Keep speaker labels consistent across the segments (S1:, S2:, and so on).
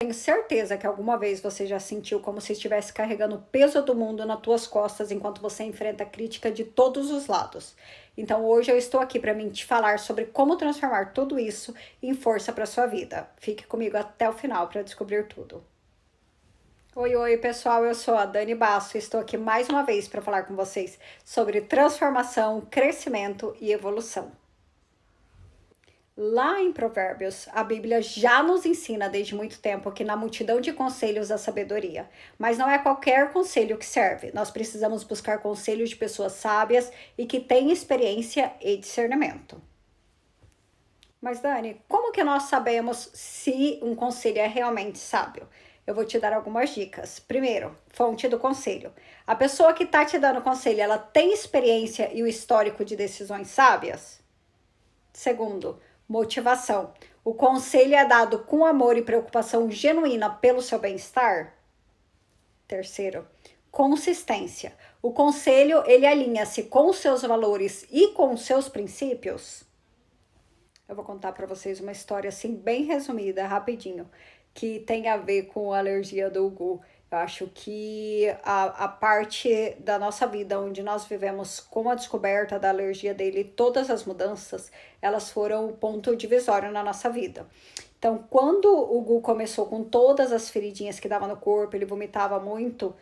S1: Tenho certeza que alguma vez você já sentiu como se estivesse carregando o peso do mundo nas tuas costas enquanto você enfrenta a crítica de todos os lados. Então hoje eu estou aqui para te falar sobre como transformar tudo isso em força para sua vida. Fique comigo até o final para descobrir tudo. Oi, pessoal, eu sou a Dani Basso e estou aqui mais uma vez para falar com vocês sobre transformação, crescimento e evolução. Lá em Provérbios, a Bíblia já nos ensina desde muito tempo que na multidão de conselhos há sabedoria. Mas não é qualquer conselho que serve. Nós precisamos buscar conselhos de pessoas sábias e que têm experiência e discernimento. Mas Dani, como que nós sabemos se um conselho é realmente sábio? Eu vou te dar algumas dicas. Primeiro, fonte do conselho. A pessoa que está te dando conselho, ela tem experiência e o histórico de decisões sábias? Segundo, motivação. O conselho é dado com amor e preocupação genuína pelo seu bem-estar? Terceiro, consistência. O conselho, ele alinha-se com os seus valores e com os seus princípios? Eu vou contar para vocês uma história assim bem resumida, rapidinho, que tem a ver com a alergia do Hugo. Eu acho que a parte da nossa vida onde nós vivemos com a descoberta da alergia dele, todas as mudanças, elas foram o ponto divisório na nossa vida. Então, quando o Hugo começou com todas as feridinhas que dava no corpo, ele vomitava muito,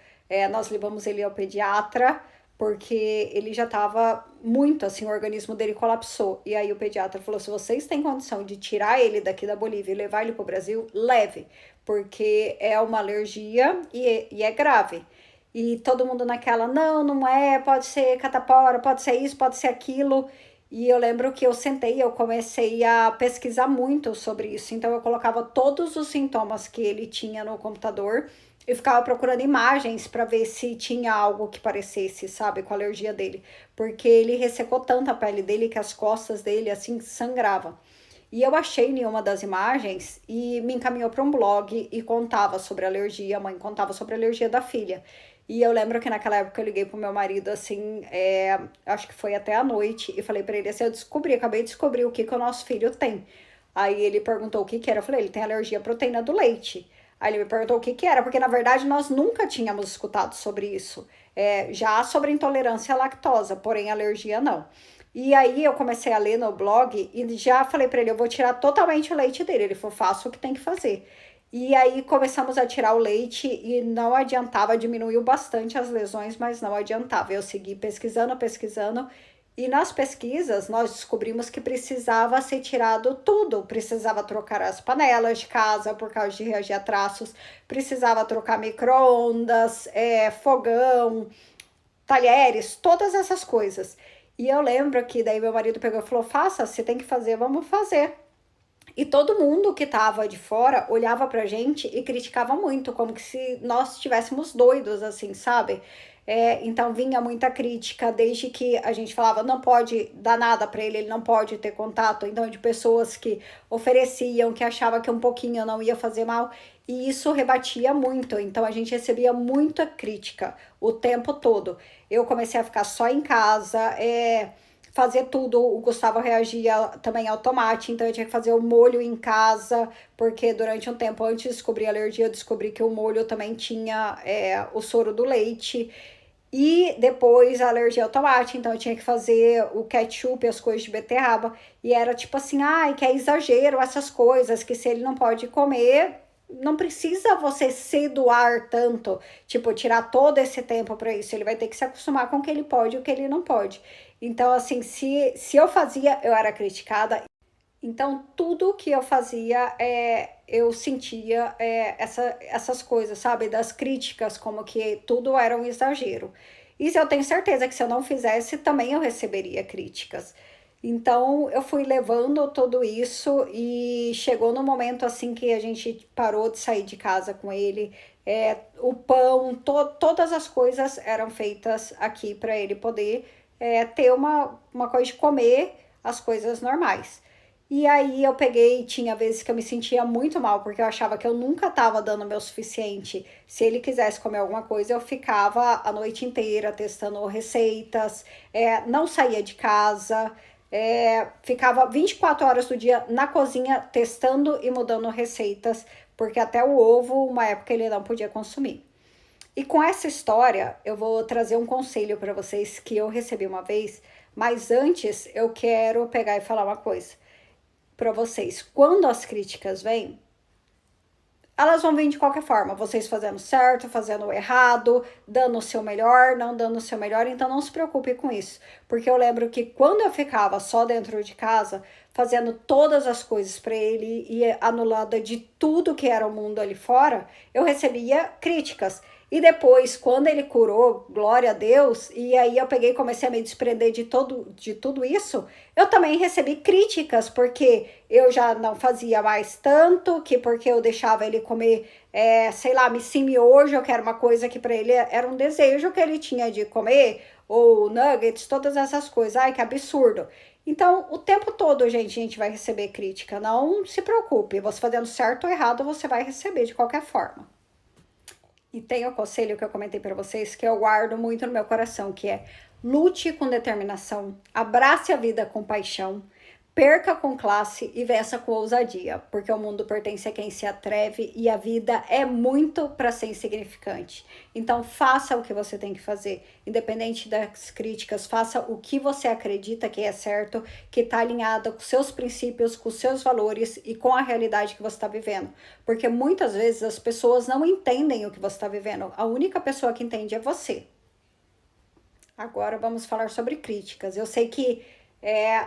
S1: nós levamos ele ao pediatra, porque ele já estava muito assim, o organismo dele colapsou. E aí o pediatra falou: se vocês têm condição de tirar ele daqui da Bolívia e levar ele para o Brasil, leve, porque é uma alergia e é grave. E todo mundo naquela, não, não é, pode ser catapora, pode ser isso, pode ser aquilo. E eu lembro que eu sentei, eu comecei a pesquisar muito sobre isso. Então eu colocava todos os sintomas que ele tinha no computador e ficava procurando imagens para ver se tinha algo que parecesse, sabe, com a alergia dele. Porque ele ressecou tanto a pele dele que as costas dele, assim, sangravam. E eu achei nenhuma das imagens e me encaminhou para um blog e contava sobre alergia. A mãe contava sobre a alergia da filha. E eu lembro que naquela época eu liguei pro meu marido, assim, acho que foi até a noite, e falei para ele assim: acabei de descobrir o que que o nosso filho tem. Aí ele perguntou o que que era. Eu falei: ele tem alergia à proteína do leite. Aí ele me perguntou o que que era, porque na verdade nós nunca tínhamos escutado sobre isso. Já sobre intolerância à lactosa, porém alergia não. E aí eu comecei a ler no blog e já falei para ele: eu vou tirar totalmente o leite dele. Ele falou: faça o que tem que fazer. E aí começamos a tirar o leite e não adiantava, diminuiu bastante as lesões, mas não adiantava. Eu segui pesquisando, pesquisando, e nas pesquisas nós descobrimos que precisava ser tirado tudo. Precisava trocar as panelas de casa por causa de reagir a traços, precisava trocar micro-ondas, fogão, talheres, todas essas coisas. E eu lembro que daí meu marido pegou e falou: faça, você tem que fazer, vamos fazer. E todo mundo que tava de fora olhava pra gente e criticava muito, como que se nós estivéssemos doidos, assim, sabe? Então vinha muita crítica, desde que a gente falava: não pode dar nada pra ele não pode ter contato. Então, de pessoas que ofereciam, que achavam que um pouquinho não ia fazer mal, e isso rebatia muito. Então, a gente recebia muita crítica o tempo todo. Eu comecei a ficar só em casa, fazer tudo. O Gustavo reagia também ao tomate, então eu tinha que fazer o molho em casa, porque durante um tempo antes de descobrir a alergia, eu descobri que o molho também tinha o soro do leite. E depois a alergia ao tomate, então eu tinha que fazer o ketchup, as coisas de beterraba. E era tipo assim: ai, que é exagero essas coisas, que se ele não pode comer, não precisa você se doar tanto, tipo, tirar todo esse tempo para isso. Ele vai ter que se acostumar com o que ele pode e o que ele não pode. Então, assim, se eu fazia, eu era criticada. Então, tudo que eu fazia, eu sentia essas coisas, sabe? Das críticas, como que tudo era um exagero. E eu tenho certeza que se eu não fizesse, também eu receberia críticas. Então, eu fui levando tudo isso e chegou no momento, assim, que a gente parou de sair de casa com ele. O pão, todas as coisas eram feitas aqui para ele poder ter uma coisa de comer as coisas normais. E aí eu peguei, tinha vezes que eu me sentia muito mal, porque eu achava que eu nunca estava dando o meu suficiente. Se ele quisesse comer alguma coisa, eu ficava a noite inteira testando receitas, não saía de casa, ficava 24 horas do dia na cozinha testando e mudando receitas porque até o ovo, uma época, ele não podia consumir. E com essa história, eu vou trazer um conselho para vocês que eu recebi uma vez, mas antes eu quero pegar e falar uma coisa para vocês. Quando as críticas vêm, elas vão vir de qualquer forma, vocês fazendo certo, fazendo errado, dando o seu melhor, não dando o seu melhor, então não se preocupe com isso. Porque eu lembro que quando eu ficava só dentro de casa, fazendo todas as coisas para ele e anulada de tudo que era o mundo ali fora, eu recebia críticas. E depois, quando ele curou, glória a Deus, e aí eu peguei e comecei a me desprender de tudo isso, eu também recebi críticas, porque eu já não fazia mais tanto, que porque eu deixava ele comer, sei lá, miojo, eu quero uma coisa que para ele era um desejo que ele tinha de comer, ou nuggets, todas essas coisas. Ai, que absurdo. Então, o tempo todo, gente, a gente vai receber crítica. Não se preocupe, você fazendo certo ou errado, você vai receber de qualquer forma. E tem o conselho que eu comentei para vocês, que eu guardo muito no meu coração, que é: lute com determinação, abrace a vida com paixão, perca com classe e vença com ousadia, porque o mundo pertence a quem se atreve e a vida é muito para ser insignificante. Então faça o que você tem que fazer, independente das críticas, faça o que você acredita que é certo, que está alinhado com seus princípios, com seus valores e com a realidade que você está vivendo. Porque muitas vezes as pessoas não entendem o que você está vivendo, a única pessoa que entende é você. Agora vamos falar sobre críticas. Eu sei que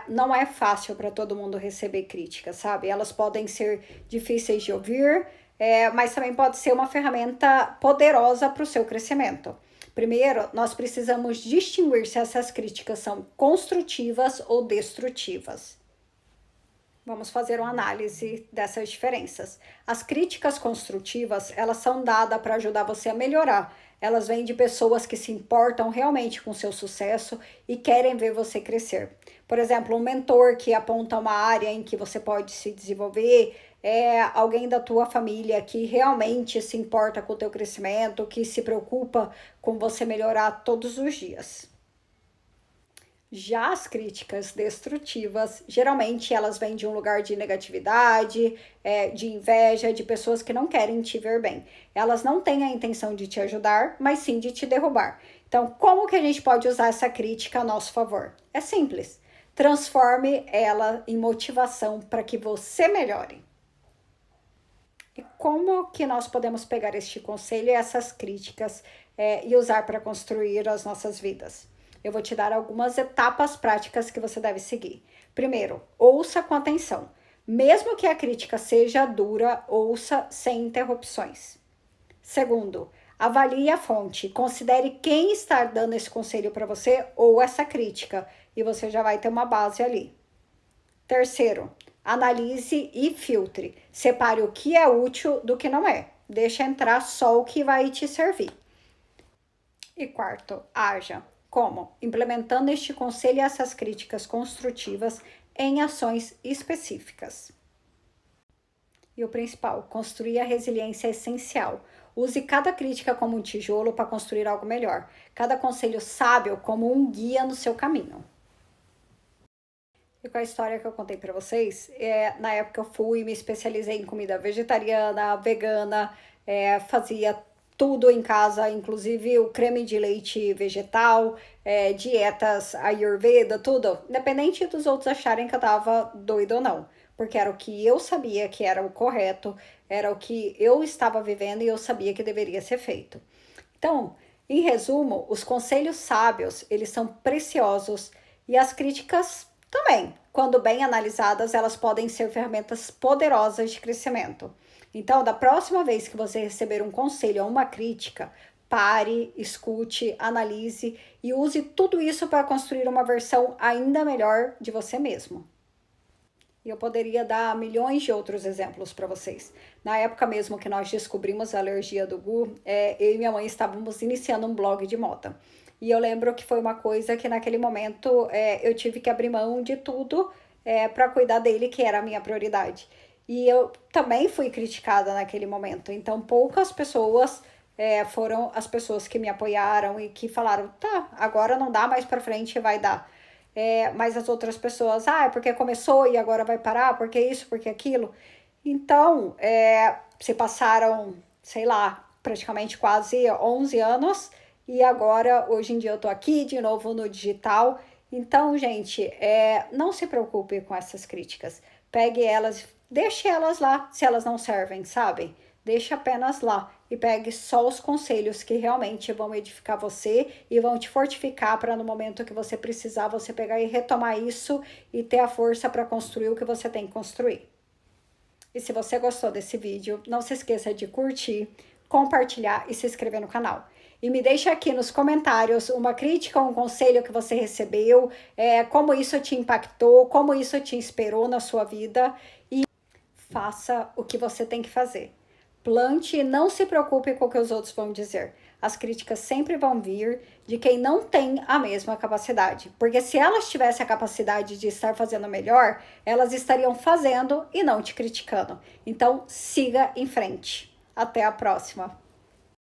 S1: não é fácil para todo mundo receber críticas, sabe? Elas podem ser difíceis de ouvir, mas também pode ser uma ferramenta poderosa para o seu crescimento. Primeiro, nós precisamos distinguir se essas críticas são construtivas ou destrutivas. Vamos fazer uma análise dessas diferenças. As críticas construtivas, elas são dadas para ajudar você a melhorar. Elas vêm de pessoas que se importam realmente com o seu sucesso e querem ver você crescer. Por exemplo, um mentor que aponta uma área em que você pode se desenvolver, alguém da tua família que realmente se importa com o teu crescimento, que se preocupa com você melhorar todos os dias. Já as críticas destrutivas, geralmente elas vêm de um lugar de negatividade, de inveja, de pessoas que não querem te ver bem. Elas não têm a intenção de te ajudar, mas sim de te derrubar. Então, como que a gente pode usar essa crítica a nosso favor? É simples. Transforme ela em motivação para que você melhore. E como que nós podemos pegar este conselho e essas críticas e usar para construir as nossas vidas? Eu vou te dar algumas etapas práticas que você deve seguir. Primeiro, ouça com atenção. Mesmo que a crítica seja dura, ouça sem interrupções. Segundo, avalie a fonte. Considere quem está dando esse conselho para você ou essa crítica. E você já vai ter uma base ali. Terceiro, analise e filtre. Separe o que é útil do que não é. Deixa entrar só o que vai te servir. E quarto, haja. Como? Implementando este conselho e essas críticas construtivas em ações específicas. E o principal, construir a resiliência é essencial. Use cada crítica como um tijolo para construir algo melhor. Cada conselho sábio como um guia no seu caminho. E com a história que eu contei para vocês, na época eu fui e me especializei em comida vegetariana, vegana, fazia tudo em casa, inclusive o creme de leite vegetal, dietas ayurveda, tudo. Independente dos outros acharem que eu tava doida ou não. Porque era o que eu sabia que era o correto, era o que eu estava vivendo e eu sabia que deveria ser feito. Então, em resumo, os conselhos sábios, eles são preciosos e as críticas também. Quando bem analisadas, elas podem ser ferramentas poderosas de crescimento. Então, da próxima vez que você receber um conselho ou uma crítica, pare, escute, analise e use tudo isso para construir uma versão ainda melhor de você mesmo. E eu poderia dar milhões de outros exemplos para vocês. Na época mesmo que nós descobrimos a alergia do Gu, eu e minha mãe estávamos iniciando um blog de moda. E eu lembro que foi uma coisa que naquele momento eu tive que abrir mão de tudo para cuidar dele, que era a minha prioridade. E eu também fui criticada naquele momento. Então, poucas pessoas foram as pessoas que me apoiaram e que falaram, tá, agora não dá mais para frente, vai dar. Mas as outras pessoas, porque começou e agora vai parar, porque isso, porque aquilo. Então, se passaram, sei lá, praticamente quase 11 anos e agora, hoje em dia, eu tô aqui de novo no digital. Então, gente, não se preocupe com essas críticas. Pegue elas, deixe elas lá, se elas não servem, sabe? Deixe apenas lá e pegue só os conselhos que realmente vão edificar você e vão te fortificar para no momento que você precisar, você pegar e retomar isso e ter a força para construir o que você tem que construir. E se você gostou desse vídeo, não se esqueça de curtir, compartilhar e se inscrever no canal. E me deixa aqui nos comentários uma crítica ou um conselho que você recebeu, como isso te impactou, como isso te inspirou na sua vida e faça o que você tem que fazer. Plante e não se preocupe com o que os outros vão dizer. As críticas sempre vão vir de quem não tem a mesma capacidade. Porque se elas tivessem a capacidade de estar fazendo melhor, elas estariam fazendo e não te criticando. Então, siga em frente. Até a próxima.